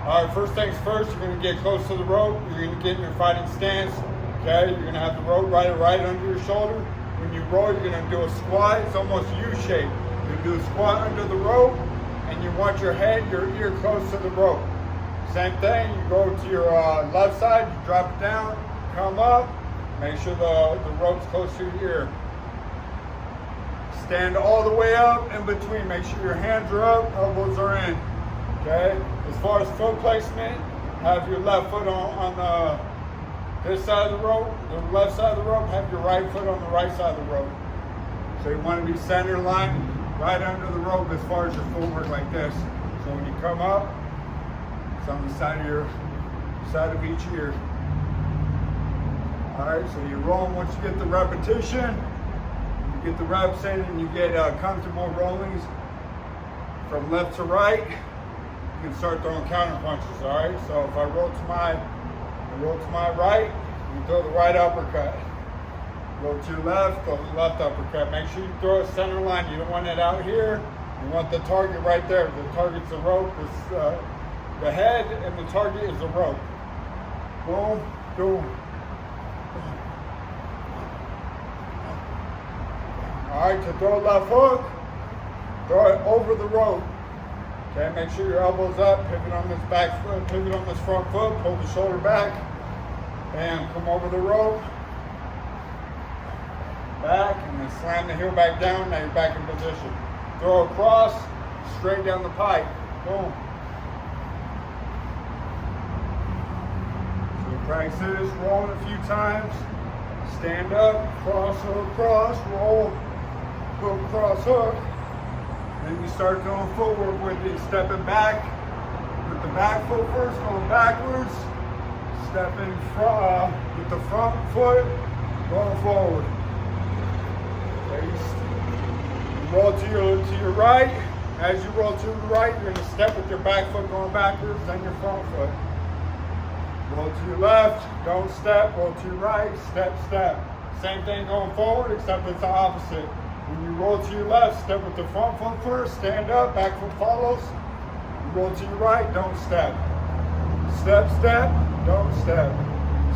All right, first things first, you're gonna get close to the rope. You're gonna get in your fighting stance. Okay, you're gonna have the rope right under your shoulder. When you roll, you're gonna do a squat. It's almost U-shaped. You do a squat under the rope, and you want your head, your ear close to the rope. Same thing, you go to your left side, you drop it down, come up, make sure the rope's close to your ear. Stand all the way up in between. Make sure your hands are up, elbows are in. Okay? As far as foot placement, have your left foot on this side of the rope, the left side of the rope, have your right foot on the right side of the rope. So you want to be center line right under the rope as far as your footwork like this. So when you come up, it's on the side of each ear. Alright, so you roll once you get the repetition, you get the reps in and you get comfortable rollings from left to right, you can start throwing counter punches, alright? So if I roll to my right, you throw the right uppercut. Roll to your left, throw the left uppercut. Make sure you throw a center line. You don't want it out here. You want the target right there. The target's the rope. The head and the target is the rope. Boom, boom. Alright, to throw a left hook, throw it over the rope. Okay, make sure your elbow's up, pivot on this back foot, pivot on this front foot, pull the shoulder back, bam, come over the rope, back, and then slam the heel back down, now you're back in position. Throw across, straight down the pipe, boom. So practice this, rolling a few times, stand up, cross hook, roll, hook, cross hook. Then you start doing footwork with it, stepping back with the back foot first, going backwards, stepping with the front foot, going forward. Okay, you roll to your right. As you roll to the right, you're going to step with your back foot going backwards, then your front foot. Roll to your left, don't step, roll to your right, step, step. Same thing going forward, except it's the opposite. When you roll to your left, step with the front foot first, stand up, back foot follows. You roll to your right, don't step. Step, step, don't step.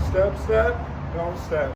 Step, step, don't step.